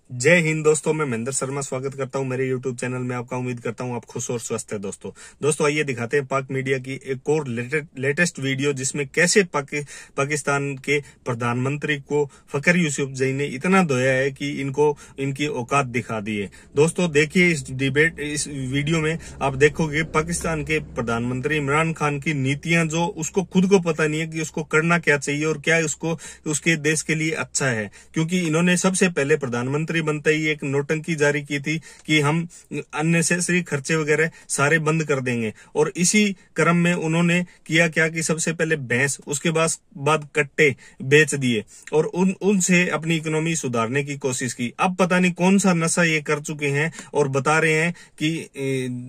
जय हिंद दोस्तों, मैं महेंद्र शर्मा स्वागत करता हूं मेरे YouTube चैनल में आपका। उम्मीद करता हूं आप खुश और स्वस्थ है। दोस्तों आइए दिखाते हैं पाक मीडिया की एक और लेटेस्ट वीडियो, जिसमें कैसे पाकिस्तान के प्रधानमंत्री को फखर यूसुफजई ने इतना धोया है कि इनको इनकी औकात दिखा दी है। दोस्तों देखिए इस वीडियो में आप देखोगे पाकिस्तान के प्रधानमंत्री इमरान खान की नीतियां, जो उसको खुद को पता नहीं है कि उसको करना क्या चाहिए और क्या उसको उसके देश के लिए अच्छा है। क्योंकि इन्होंने सबसे पहले प्रधानमंत्री बनते ही एक नोटंकी जारी की थी कि हम अननेसेसरी खर्चे वगैरह सारे बंद कर देंगे, और इसी क्रम में उन्होंने किया क्या कि सबसे पहले भैंस, उसके बाद कट्टे बेच दिए और उनसे अपनी इकोनॉमी सुधारने की कोशिश की। अब पता नहीं कौन सा नशा ये कर चुके हैं और बता रहे हैं कि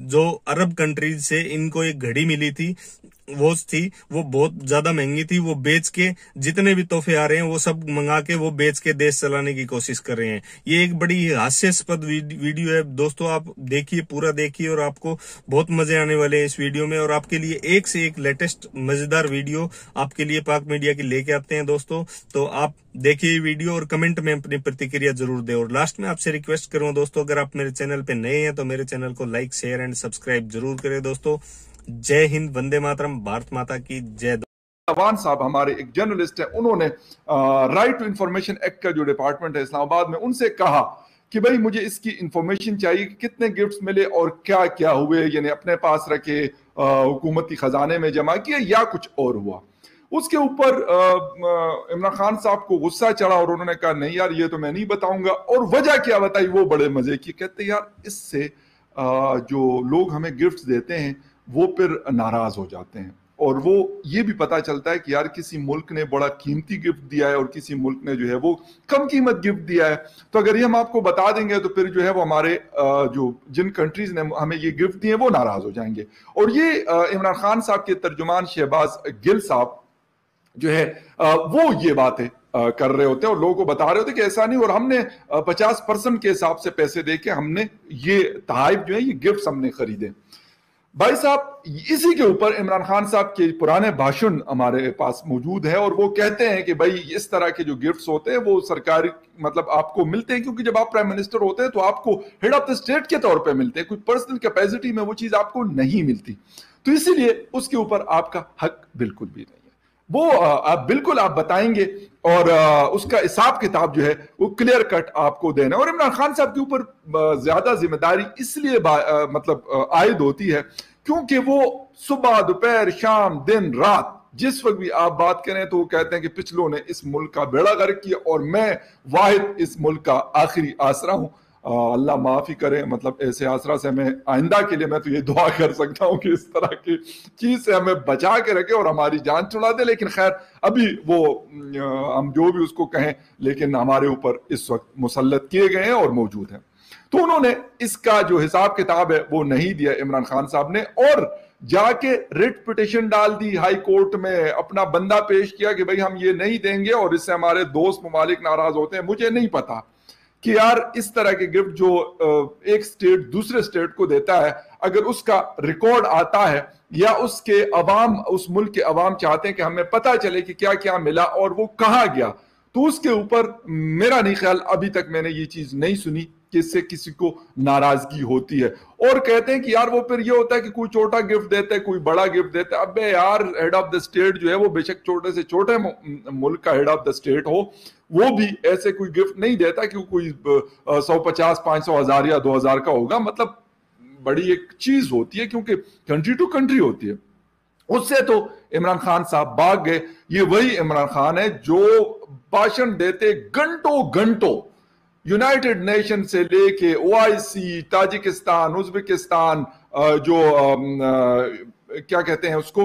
जो अरब कंट्रीज से इनको एक घड़ी मिली थी, वॉच थी, वो बहुत ज्यादा महंगी थी, वो बेच के जितने भी तोहफे आ रहे हैं वो सब मंगा के वो बेच के देश चलाने की कोशिश कर रहे हैं। ये एक बड़ी हास्यास्पद वीडियो है दोस्तों, आप देखिए, पूरा देखिए और आपको बहुत मजे आने वाले हैं इस वीडियो में। और आपके लिए एक से एक लेटेस्ट मजेदार वीडियो आपके लिए पाक मीडिया की लेके आते हैं दोस्तों। तो आप देखिए वीडियो और कमेंट में अपनी प्रतिक्रिया जरूर दें। और लास्ट में आपसे रिक्वेस्ट करूंगा दोस्तों, अगर आप मेरे चैनल पे नए हैं तो मेरे चैनल को लाइक, शेयर एंड सब्सक्राइब जरूर करें दोस्तों। जय हिंद, वंदे मातरम, भारत माता की जय। अवान साहब हमारे एक जर्नलिस्ट है, उन्होंने राइट टू इंफॉर्मेशन एक्ट का जो डिपार्टमेंट है इस्लामाबाद में, उनसे कहा कि भाई मुझे इसकी इंफॉर्मेशन चाहिए कि कितने गिफ्ट्स मिले और क्या क्या हुए, यानी अपने पास रखे, हुकूमती खजाने में जमा किए या कुछ और हुआ। उसके ऊपर इमरान खान साहब को गुस्सा चढ़ा और उन्होंने कहा नहीं यार ये तो मैं नहीं बताऊंगा। और वजह क्या बताई, वो बड़े मजे की, कहते यार इससे जो लोग हमें गिफ्ट्स देते हैं वो फिर नाराज हो जाते हैं, और वो ये भी पता चलता है कि यार किसी मुल्क ने बड़ा कीमती गिफ्ट दिया है और किसी मुल्क ने जो है वो कम कीमत गिफ्ट दिया है। तो अगर ये हम आपको बता देंगे तो फिर जो है वो हमारे जो जिन कंट्रीज ने हमें ये गिफ्ट दिए वो नाराज हो जाएंगे। और ये इमरान खान साहब के तर्जुमान शहबाज गिल साहब जो है वो ये बातें कर रहे होते हैं और लोगों को बता रहे होते कि ऐसा नहीं, और हमने 50% के हिसाब से पैसे दे के हमने ये तहाइफ जो है ये गिफ्ट हमने खरीदे। भाई साहब इसी के ऊपर इमरान खान साहब के पुराने भाषण हमारे पास मौजूद है, और वो कहते हैं कि भाई इस तरह के जो गिफ्ट्स होते हैं वो सरकारी मतलब आपको मिलते हैं, क्योंकि जब आप प्राइम मिनिस्टर होते हैं तो आपको हेड ऑफ द स्टेट के तौर पे मिलते हैं, कोई पर्सनल कैपेसिटी में वो चीज आपको नहीं मिलती, तो इसीलिए उसके ऊपर आपका हक बिल्कुल भी नहीं है। वो बिल्कुल आप बताएंगे और उसका हिसाब किताब जो है वो क्लियर कट आपको देना है। और इमरान खान साहब के ऊपर ज्यादा जिम्मेदारी इसलिए मतलब आयद होती है क्योंकि वो सुबह, दोपहर, शाम, दिन, रात जिस वक्त भी आप बात करें तो वो कहते हैं कि पिछलों ने इस मुल्क का बेड़ा गर्क किया और मैं वाहिद इस मुल्क का आखिरी आसरा हूं। अल्लाह माफी करे, मतलब ऐसे आसरा से हमें आइंदा के लिए मैं तो ये दुआ कर सकता हूं कि इस तरह की चीज से हमें बचा के रखे और हमारी जान छुड़ा दे। लेकिन खैर अभी वो हम जो भी उसको कहें, लेकिन हमारे ऊपर इस वक्त मुसल्लत किए गए हैं और मौजूद हैं। तो उन्होंने इसका जो हिसाब किताब है वो नहीं दिया इमरान खान साहब ने, और जाके रिट पिटिशन डाल दी हाई कोर्ट में, अपना बंदा पेश किया कि भाई हम ये नहीं देंगे और इससे हमारे दोस्त ममालिक नाराज होते हैं। मुझे नहीं पता कि यार इस तरह के गिफ्ट जो एक स्टेट दूसरे स्टेट को देता है, अगर उसका रिकॉर्ड आता है या उसके अवाम, उस मुल्क के अवाम चाहते हैं कि हमें पता चले कि क्या क्या मिला और वो कहाँ गया, तो उसके ऊपर मेरा नहीं ख्याल, अभी तक मैंने ये चीज नहीं सुनी कि इससे किसी को नाराजगी होती है। और कहते हैं कि यार वो फिर ये होता है कि कोई छोटा गिफ्ट देता है, कोई बड़ा गिफ्ट देता है। अबे यार हेड ऑफ द स्टेट जो है वो बेशक छोटे से छोटे मुल्क का हेड ऑफ द स्टेट हो, वो भी ऐसे कोई गिफ्ट नहीं देता कि कोई 150, 500, 1000 या 2000 का होगा। मतलब बड़ी एक चीज होती है, क्योंकि कंट्री टू कंट्री होती है। उससे तो इमरान खान साहब भाग गए। ये वही इमरान खान है जो भाषण देते घंटों घंटों यूनाइटेड नेशन से लेके ओआईसी, ताजिकिस्तान, उज्बेकिस्तान, जो क्या कहते हैं उसको,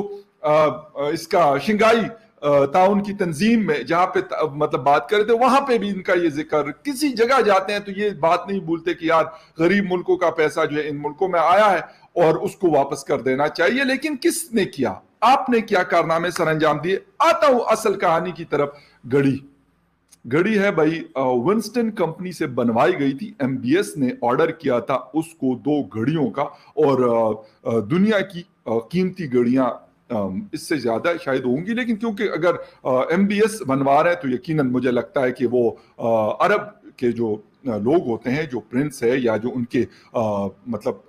इसका शंघाई ताउन की तंजीम में जहां पे मतलब बात कर रहे थे, वहां पे भी इनका ये जिक्र, किसी जगह जाते हैं तो ये बात नहीं भूलते कि यार गरीब मुल्कों का पैसा जो है इन मुल्कों में आया है और उसको वापस कर देना चाहिए। लेकिन किसने किया, आपने क्या कारनामे सर अंजाम दिए। आता हूं असल कहानी की तरफ। घड़ी है भाई, विंस्टन कंपनी से बनवाई गई थी, एमबीएस ने ऑर्डर किया था उसको 2 घड़ियों का, और दुनिया की कीमती घड़ियां इससे ज्यादा शायद होंगी, लेकिन क्योंकि अगर एमबीएस बनवा रहे हैं तो यकीनन मुझे लगता है कि वो अरब के जो लोग होते हैं, जो प्रिंस है या जो उनके मतलब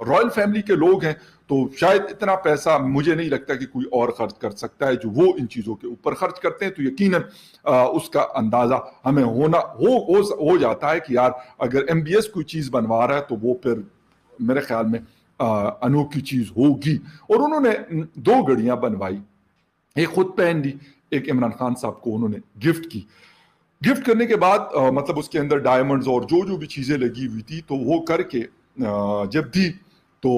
रॉयल फैमिली के लोग हैं, तो शायद इतना पैसा मुझे नहीं लगता कि कोई और खर्च कर सकता है जो वो इन चीज़ों के ऊपर खर्च करते हैं। तो यकीनन उसका अंदाज़ा हमें हो जाता है कि यार अगर MBS कोई चीज़ बनवा रहा है तो वो फिर मेरे ख्याल में अनोखी चीज़ होगी। और उन्होंने 2 घड़ियां बनवाई, एक खुद पहन ली, एक इमरान खान साहब को उन्होंने गिफ्ट की। गिफ्ट करने के बाद मतलब उसके अंदर डायमंड्स और जो भी चीज़ें लगी हुई थी, तो वो करके जब दी तो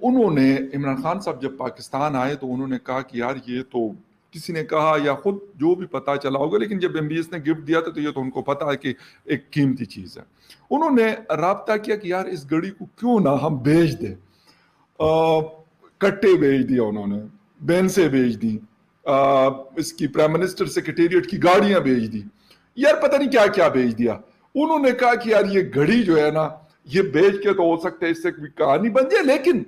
उन्होंने, इमरान खान साहब जब पाकिस्तान आए तो उन्होंने कहा कि यार ये तो किसी ने कहा या खुद जो भी पता चला होगा, लेकिन जब MBS ने गिफ्ट दिया था तो ये तो उनको पता है कि एक कीमती चीज़ है। उन्होंने राब्ता किया कि यार इस घड़ी को क्यों ना हम बेच दें। कट्टे बेच दिया उन्होंने, बेंसें बेच दी, इसकी प्राइम मिनिस्टर सेक्रेटेरिएट की गाड़ियां बेच दी, यार पता नहीं क्या क्या बेच दिया। उन्होंने कहा कि यार ये घड़ी जो है ना, ये बेच के तो हो सकता है इससे कोई कहानी बन जाए, लेकिन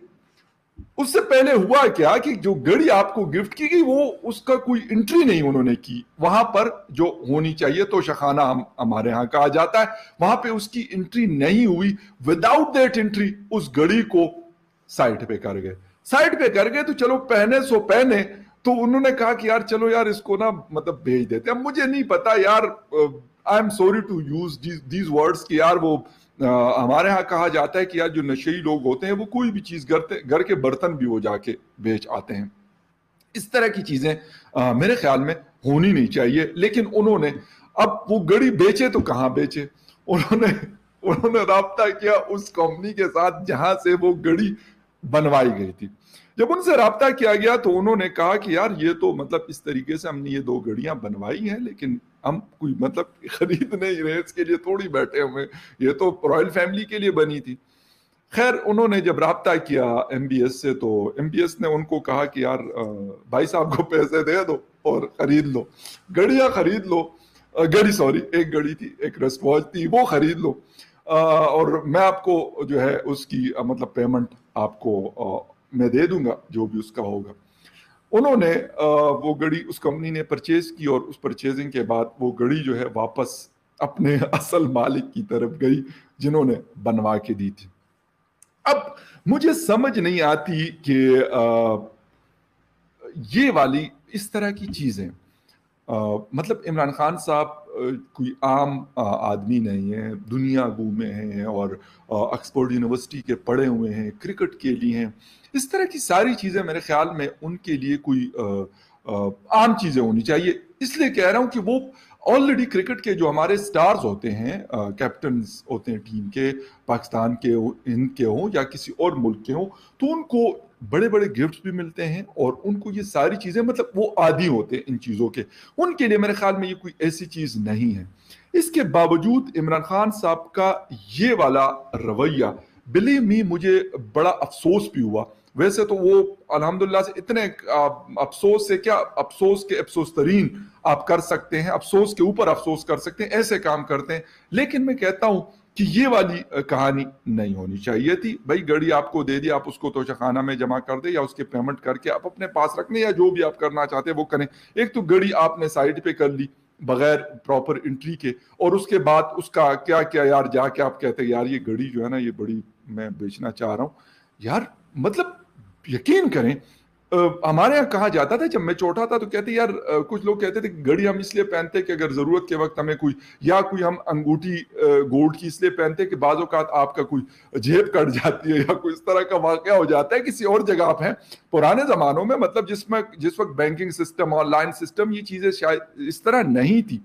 उससे पहले हुआ क्या कि जो घड़ी आपको गिफ्ट की गई वो उसका कोई एंट्री नहीं उन्होंने की वहां पर, जो होनी चाहिए तो शखाना हमारे यहाँ कहा जाता है, वहां पे उसकी एंट्री नहीं हुई। विदाउट दैट एंट्री उस घड़ी को साइड पे कर गए। साइड पे कर गए तो चलो पहने सो पहने, तो उन्होंने कहा कि यार चलो यार इसको ना मतलब भेज देते। अब मुझे नहीं पता यार, I am sorry to use these words कि यार वो हमारे यहाँ कहा जाता है कि यार जो नशेई लोग होते हैं वो कोई भी चीज घर के बर्तन भी वो जाके बेच आते हैं। इस तरह की चीजें मेरे ख्याल में होनी नहीं चाहिए। लेकिन उन्होंने अब वो घड़ी बेचे तो कहाँ बेचे, उन्होंने राब्ता किया उस कंपनी के साथ जहां से वो घड़ी बनवाई गई थी। जब उनसे राब्ता किया गया तो उन्होंने कहा कि यार ये तो मतलब इस तरीके से हमने ये 2 घड़ियां बनवाई हैं, लेकिन हम कोई मतलब खरीद नहीं रहे, इसके लिए थोड़ी बैठे हुए, ये तो रॉयल फैमिली के लिए बनी थी। खैर उन्होंने जब राब्ता किया MBS से, तो MBS ने उनको कहा कि यार भाई साहब को पैसे दे दो और खरीद लो, घड़ियां खरीद लो। घड़ी सॉरी, एक घड़ी थी, एक रिस्ट वॉच थी, वो खरीद लो और मैं आपको जो है उसकी मतलब पेमेंट आपको मैं दे दूंगा, जो भी उसका होगा। उन्होंने वो घड़ी उस कंपनी ने परचेज की और उस परचेजिंग के बाद वो घड़ी जो है वापस अपने असल मालिक की तरफ गई जिन्होंने बनवा के दी थी। अब मुझे समझ नहीं आती कि ये वाली इस तरह की चीजें, मतलब इमरान खान साहब कोई आम आदमी नहीं है, दुनिया घूमे हैं और ऑक्सफोर्ड यूनिवर्सिटी के पढ़े हुए हैं, क्रिकेट के लिए हैं। इस तरह की सारी चीज़ें मेरे ख्याल में उनके लिए कोई आम चीज़ें होनी चाहिए। इसलिए कह रहा हूं कि वो ऑलरेडी क्रिकेट के जो हमारे स्टार्स होते हैं, कैप्टन्स होते हैं टीम के, पाकिस्तान के हो, हिंद के हो या किसी और मुल्क के हो, तो उनको बड़े बड़े गिफ्ट्स भी मिलते हैं और उनको ये सारी चीज़ें मतलब वो आदी होते हैं इन चीज़ों के। उनके लिए मेरे ख्याल में ये कोई ऐसी चीज़ नहीं है। इसके बावजूद इमरान खान साहब का ये वाला रवैया, बिलीव मी, मुझे बड़ा अफसोस भी हुआ। वैसे तो वो अल्हम्दुलिल्लाह से इतने अफसोस से क्या, अफसोस के अफसोस तरीन आप कर सकते हैं, अफसोस के ऊपर अफसोस कर सकते हैं, ऐसे काम करते हैं। लेकिन मैं कहता हूं कि ये वाली कहानी नहीं होनी चाहिए थी। भाई घड़ी आपको दे दी, आप उसको तोशाखाना में जमा कर दे या उसके पेमेंट करके आप अपने पास रखने या जो भी आप करना चाहते हैं वो करें। एक तो घड़ी आपने साइड पे कर ली बगैर प्रॉपर एंट्री के, और उसके बाद उसका क्या क्या यार, जाके आप कहते हैं यार ये घड़ी जो है ना ये बड़ी मैं बेचना चाह रहा हूं। यार मतलब यकीन करें, हमारे यहाँ कहा जाता था जब मैं छोटा था तो कहते यार, कुछ लोग कहते थे घड़ी हम इसलिए पहनते कि अगर जरूरत के वक्त हमें कोई, या कोई हम अंगूठी गोल्ड की इसलिए पहनते कि बाज़ औक़ात आपका कोई जेब कट जाती है या कोई इस तरह का वाकया हो जाता है किसी और जगह आप हैं। पुराने जमानों में मतलब जिस वक्त बैंकिंग सिस्टम, ऑनलाइन सिस्टम, ये चीजें शायद इस तरह नहीं थी,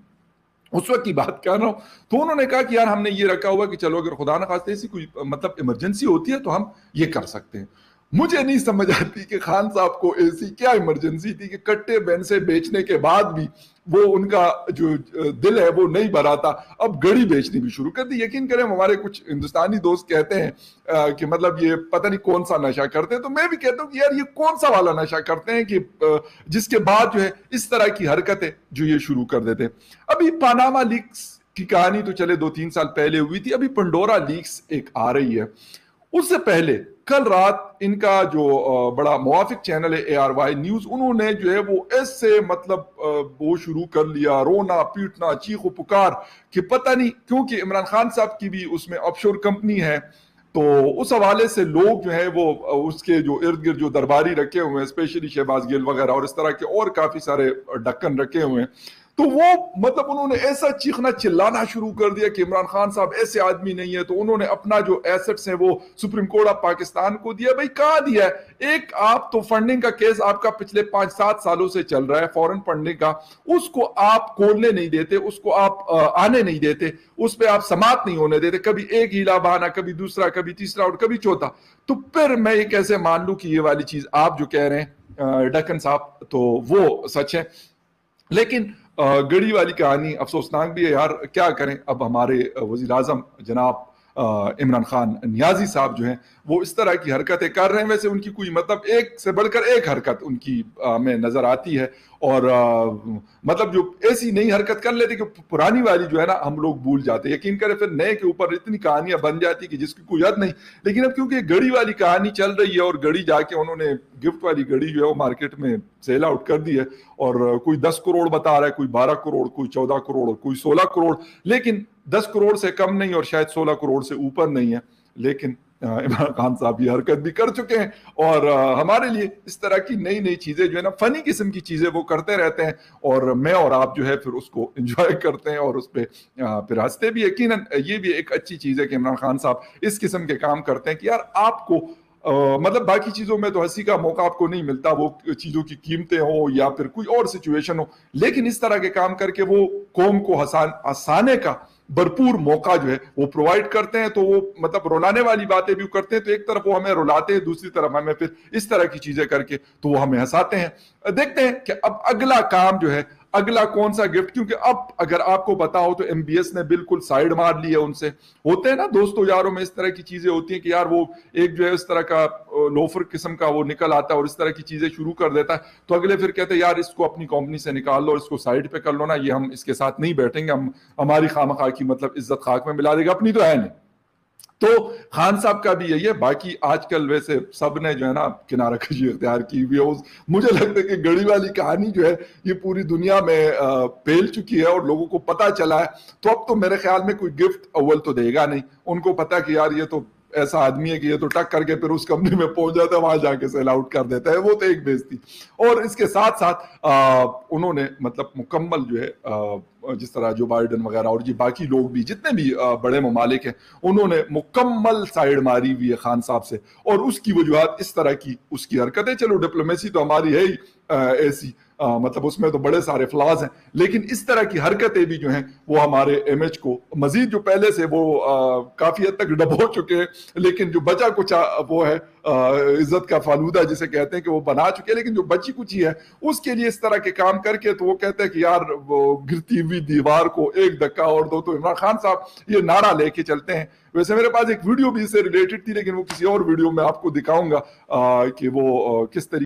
उस वक्त की बात कर रहा हूं। तो उन्होंने कहा कि यार हमने ये रखा हुआ कि चलो अगर खुदा न खास्ते ऐसी कोई मतलब इमरजेंसी होती है तो हम ये कर सकते हैं। मुझे नहीं समझ आती कि खान साहब को ऐसी क्या इमरजेंसी थी कि कट्टे बेंसे बेचने के बाद भी वो उनका जो दिल है वो नहीं भरा था, अब घड़ी बेचनी भी शुरू कर दी। यकीन करें हमारे कुछ हिंदुस्तानी दोस्त कहते हैं कि मतलब ये पता नहीं कौन सा नशा करते हैं, तो मैं भी कहता हूं कि यार ये कौन सा वाला नशा करते हैं कि जिसके बाद जो है इस तरह की हरकतें जो ये शुरू कर देते हैं। अभी पानामा लीक्स की कहानी तो चले 2-3 साल पहले हुई थी, अभी पंडोरा लीक्स एक आ रही है। اس سے پہلے کل رات ان کا جو بڑا موافق چینل ہے ARY نیوز، انہوں نے جو ہے وہ ایسے مطلب وہ شروع کر لیا رونا پیٹنا چیخ و پکار کہ پتہ نہیں، کیونکہ عمران خان صاحب کی بھی اس میں آف شور کمپنی ہے، تو اس حوالے سے لوگ جو ہیں وہ اس کے جو ارد گرد جو درباری رکھے ہوئے ہیں، اسپیشلی شہباز گل وغیرہ اور اس طرح کے اور کافی سارے ڈکن رکھے ہوئے ہیں، تو وہ مطلب انہوں نے ایسا چیخنا چلانا شروع کر دیا کہ عمران خان صاحب ایسے آدمی نہیں ہے، تو انہوں نے اپنا جو ایسٹس ہیں وہ سپریم کورٹ آف پاکستان کو دیا۔ بھائی کہاں دیا ہے؟ ایک آپ تو فنڈنگ کا کیس آپ کا پچھلے 5-7 سالوں سے چل رہا ہے، فورن فنڈنگ کا، اس کو آپ کھولنے نہیں دیتے، اس کو آپ آنے نہیں دیتے، اس پہ آپ سماعت نہیں ہونے دیتے، کبھی ایک ہیلا بہانا، کبھی دوسرا، کبھی تیسرا اور کبھی چوتھا، تو پھر میں یہ کیسے مان لوں کہ یہ والی چیز آپ جو کہہ رہے ہیں ڈکن صاحب تو وہ سچ ہے؟ لیکن گڑی والی کہانی افسوسناک بھی ہے یار، کیا کریں۔ اب ہمارے وزیر اعظم جناب عمران خان نیازی صاحب جو ہیں وہ اس طرح کی حرکتیں کر رہے ہیں، ویسے ان کی کوئی مطلب ایک سے بڑھ کر ایک حرکت ان کی میں نظر آتی ہے، اور مطلب جو ایسی نئی حرکت کر لیتے کہ پرانی والی جو ہے نا ہم لوگ بھول جاتے، یقین کریں پھر نئے کے اوپر اتنی کہانیاں بن جاتی کہ جس کی کوئی حد نہیں۔ لیکن اب کیونکہ گڑی والی کہانی چل رہی ہے اور گڑی جا کے انہوں نے گفٹ والی گڑی جو ہے وہ مارکیٹ میں سیل آؤٹ کر دی ہے، اور کوئی 10 کروڑ بتا رہا ہے، کوئی 12 کروڑ، کوئی 14 کروڑ، کوئی 16 کروڑ، لیکن 10 کروڑ سے کم نہیں اور شاید 16 کروڑ سے اوپر نہیں ہے۔ لیکن عمران خان صاحب یہ حرکت بھی کر چکے ہیں، اور ہمارے لیے اس طرح کی نئی نئی چیزیں جو ہے نا، فنی قسم کی چیزیں وہ کرتے رہتے ہیں، اور میں اور آپ جو ہے پھر اس کو انجوائے کرتے ہیں اور اس پہ پھر ہنستے بھی۔ یقیناً یہ بھی ایک اچھی چیز ہے کہ عمران خان صاحب اس قسم کے کام کرتے ہیں کہ یار آپ کو مطلب باقی چیزوں میں تو ہنسی کا موقع آپ کو نہیں ملتا، وہ چیزوں کی قیمتیں ہوں یا پھر کوئی اور سچویشن ہو، لیکن اس طرح کے کام کر کے وہ قوم کو ہنسانے کا بھرپور موقع جو ہے وہ پرووائڈ کرتے ہیں، تو وہ مطلب رلانے والی باتیں بھی کرتے ہیں، تو ایک طرف وہ ہمیں رلاتے ہیں، دوسری طرف ہمیں پھر اس طرح کی چیزیں کر کے تو وہ ہمیں ہنساتے ہیں۔ دیکھتے ہیں کہ اب اگلا کام جو ہے، اگلا کون سا گفٹ، کیونکہ اب اگر آپ کو پتا ہو تو MBS نے بالکل سائیڈ مار لی ہے ان سے۔ ہوتے ہیں نا دوستوں یاروں میں اس طرح کی چیزیں ہوتی ہیں کہ یار وہ ایک جو ہے اس طرح کا لوفر قسم کا وہ نکل آتا ہے اور اس طرح کی چیزیں شروع کر دیتا ہے، تو اگلے پھر کہتے ہیں یار اس کو اپنی کمپنی سے نکال لو، اس کو سائیڈ پہ کر لو نا، یہ ہم اس کے ساتھ نہیں بیٹھیں گے، ہماری خواہ کی مطلب عزت خاک میں ملا دے گا، اپنی تو ہے نہیں۔ تو خان صاحب کا بھی یہی ہے۔ باقی آج کل ویسے سب نے جو ہے نا کنارہ کشی اختیار کی ہوئی ہے، مجھے لگتا ہے کہ گڑی والی کہانی جو ہے یہ پوری دنیا میں پھیل چکی ہے اور لوگوں کو پتا چلا ہے، تو اب تو میرے خیال میں کوئی گفٹ اول تو دے گا نہیں، ان کو پتا کہ یار یہ تو ایسا آدمی ہے کہ یہ تو ٹک کر کے پھر اس کمپنی میں پہنچ جاتا ہے، وہاں جا کے سیل آؤٹ کر دیتا ہے، وہ تو ایک بےزتی۔ اور اس کے ساتھ ساتھ انہوں نے مطلب مکمل جو ہے جس طرح جو بائیڈن وغیرہ اور یہ باقی لوگ بھی جتنے بھی بڑے ممالک ہیں انہوں نے مکمل سائیڈ ماری ہوئی ہے خان صاحب سے، اور اس کی وجوہات اس طرح کی اس کی حرکتیں، چلو ڈپلومیسی تو ہماری ہے ہی ایسی، مطلب اس میں تو بڑے سارے فلاز ہیں، لیکن اس طرح کی حرکتیں بھی جو ہیں وہ ہمارے امیج کو مزید جو پہلے سے وہ کافی حد تک ڈبو چکے ہیں، لیکن جو بچا کچھ وہ ہے عزت کا فالودہ جسے کہتے ہیں کہ وہ بنا چکے، لیکن جو بچی کچھ ہی ہے اس کے لیے اس طرح کے کام کر کے تو وہ کہتے ہیں کہ یار وہ گرتی ہوئی دیوار کو ایک دھکا اور دو، تو عمران خان صاحب یہ نعرہ لے کے چلتے ہیں۔ ویسے میرے پاس ایک ویڈیو بھی اس سے ریلیٹڈ تھی، لیکن وہ کسی اور ویڈیو میں آپ کو دکھاؤں گا کہ وہ کس طریقے